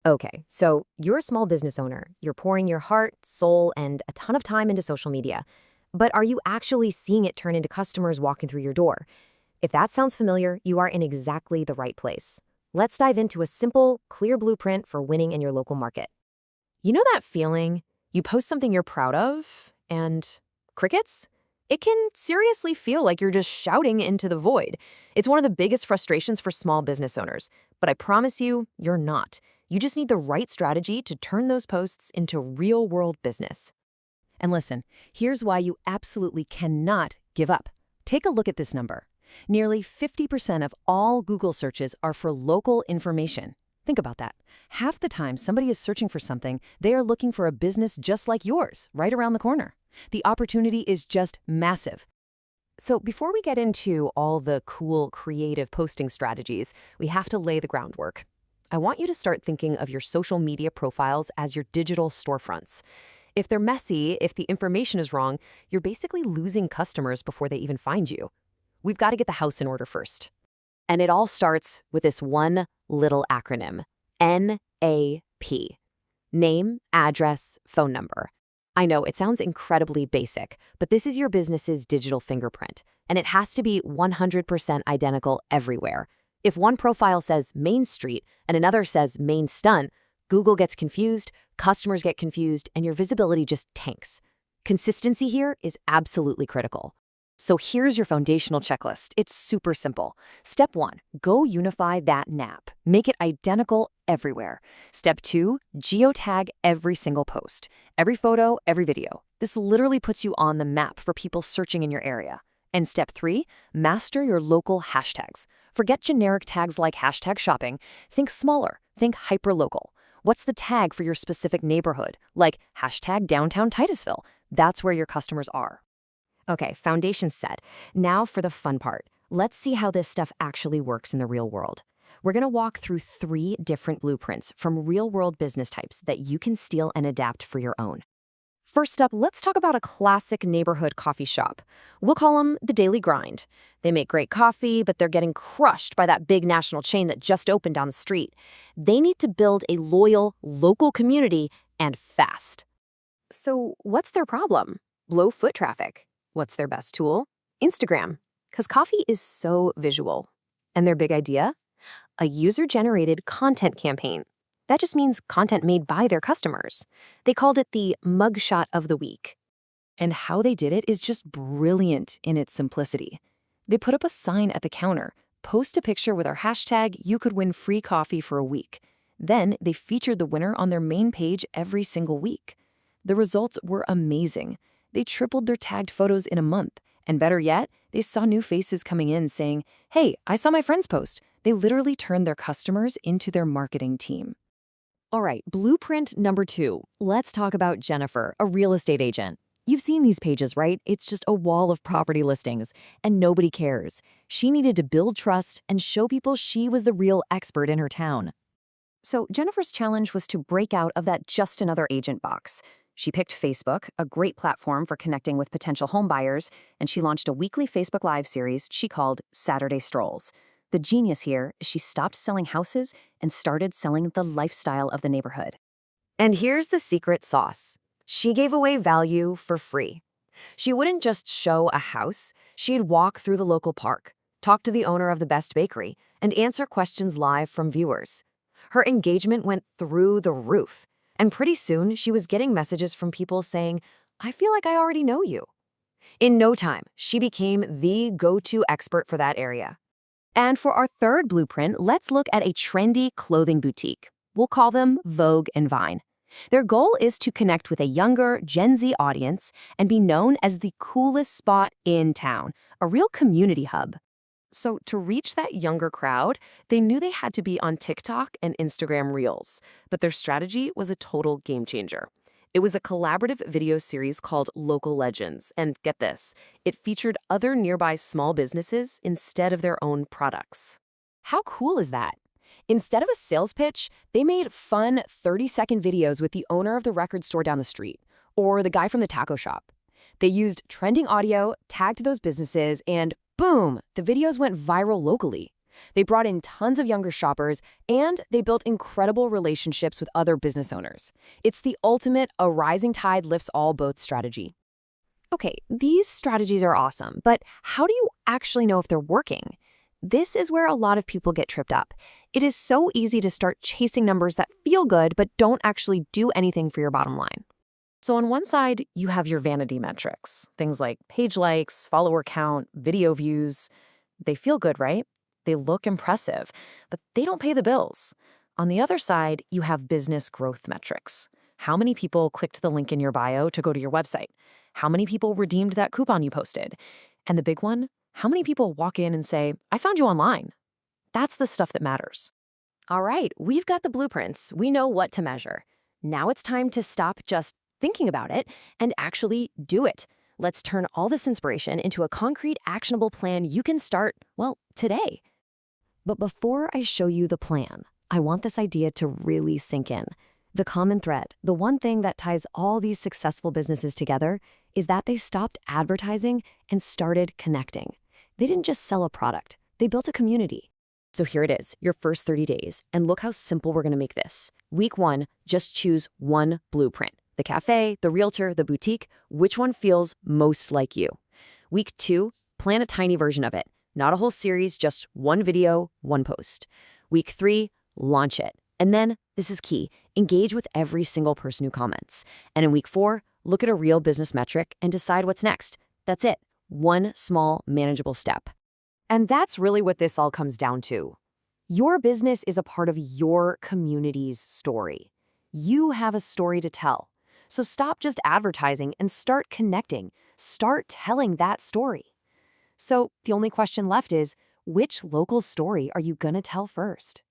Okay, so you're a small business owner. You're pouring your heart, soul, and a ton of time into social media. But are you actually seeing it turn into customers walking through your door? If that sounds familiar, you are in exactly the right place. Let's dive into a simple, clear blueprint for winning in your local market. You know that feeling? You post something you're proud of, and crickets? It can seriously feel like you're just shouting into the void. It's one of the biggest frustrations for small business owners. But I promise you, you're not. You just need the right strategy to turn those posts into real world business. And listen, here's why you absolutely cannot give up. Take a look at this number. Nearly 50% of all Google searches are for local information. Think about that. Half the time somebody is searching for something, they are looking for a business just like yours, right around the corner. The opportunity is just massive. So before we get into all the cool, creative posting strategies, we have to lay the groundwork. I want you to start thinking of your social media profiles as your digital storefronts. If they're messy, if the information is wrong, you're basically losing customers before they even find you. We've got to get the house in order first. And it all starts with this one little acronym, NAP. Name, address, phone number. I know it sounds incredibly basic, but this is your business's digital fingerprint, and it has to be 100% identical everywhere. If one profile says Main Street and another says Main Stunt, Google gets confused, customers get confused, and your visibility just tanks. Consistency here is absolutely critical. So here's your foundational checklist. It's super simple. Step 1, go unify that NAP. Make it identical everywhere. Step 2, geotag every single post, every photo, every video. This literally puts you on the map for people searching in your area. And step 3, master your local hashtags. Forget generic tags like hashtag shopping. Think smaller. Think hyperlocal. What's the tag for your specific neighborhood? Like hashtag downtown Titusville. That's where your customers are. Okay, foundation set. Now for the fun part. Let's see how this stuff actually works in the real world. We're going to walk through 3 different blueprints from real-world business types that you can steal and adapt for your own. First up, let's talk about a classic neighborhood coffee shop. We'll call them the Daily Grind. They make great coffee, but they're getting crushed by that big national chain that just opened down the street. They need to build a loyal, local community, and fast. So what's their problem? Low foot traffic. What's their best tool? Instagram. Because coffee is so visual. And their big idea? A user-generated content campaign. That just means content made by their customers. They called it the mugshot of the week. And how they did it is just brilliant in its simplicity. They put up a sign at the counter, post a picture with our hashtag, you could win free coffee for a week. Then they featured the winner on their main page every single week. The results were amazing. They tripled their tagged photos in a month. And better yet, they saw new faces coming in saying, hey, I saw my friend's post. They literally turned their customers into their marketing team. All right, blueprint number 2. Let's talk about Jennifer, a real estate agent. You've seen these pages, right? It's just a wall of property listings, and nobody cares. She needed to build trust and show people she was the real expert in her town. So Jennifer's challenge was to break out of that just another agent box. She picked Facebook, a great platform for connecting with potential homebuyers, and she launched a weekly Facebook Live series she called Saturday Strolls. The genius here is she stopped selling houses and started selling the lifestyle of the neighborhood. And here's the secret sauce. She gave away value for free. She wouldn't just show a house, she'd walk through the local park, talk to the owner of the best bakery, and answer questions live from viewers. Her engagement went through the roof. And pretty soon, she was getting messages from people saying, I feel like I already know you. In no time, she became the go-to expert for that area. And for our third blueprint, let's look at a trendy clothing boutique. We'll call them Vogue and Vine. Their goal is to connect with a younger Gen Z audience and be known as the coolest spot in town, a real community hub. So to reach that younger crowd, they knew they had to be on TikTok and Instagram Reels, but their strategy was a total game changer. It was a collaborative video series called Local Legends, and get this, it featured other nearby small businesses instead of their own products. How cool is that? Instead of a sales pitch, they made fun 30-second videos with the owner of the record store down the street, or the guy from the taco shop. They used trending audio, tagged those businesses, and boom, the videos went viral locally. They brought in tons of younger shoppers, and they built incredible relationships with other business owners. It's the ultimate a rising tide lifts all boats strategy. Okay, these strategies are awesome, but how do you actually know if they're working? This is where a lot of people get tripped up. It is so easy to start chasing numbers that feel good but don't actually do anything for your bottom line. So on one side, you have your vanity metrics, things like page likes, follower count, video views. They feel good, right? They look impressive, but they don't pay the bills. On the other side, you have business growth metrics. How many people clicked the link in your bio to go to your website? How many people redeemed that coupon you posted? And the big one, how many people walk in and say, I found you online? That's the stuff that matters. All right, we've got the blueprints. We know what to measure. Now it's time to stop just thinking about it and actually do it. Let's turn all this inspiration into a concrete, actionable plan you can start, well, today. But before I show you the plan, I want this idea to really sink in. The common thread, the one thing that ties all these successful businesses together, is that they stopped advertising and started connecting. They didn't just sell a product, they built a community. So here it is, your first 30 days, and look how simple we're gonna make this. Week 1, just choose one blueprint. The cafe, the realtor, the boutique, which one feels most like you? Week 2, plan a tiny version of it. Not a whole series, just one video, one post. Week 3, launch it. And then, this is key, engage with every single person who comments. And in week 4, look at a real business metric and decide what's next. That's it. One small, manageable step. And that's really what this all comes down to. Your business is a part of your community's story. You have a story to tell. So stop just advertising and start connecting. Start telling that story. So the only question left is, which local story are you gonna tell first?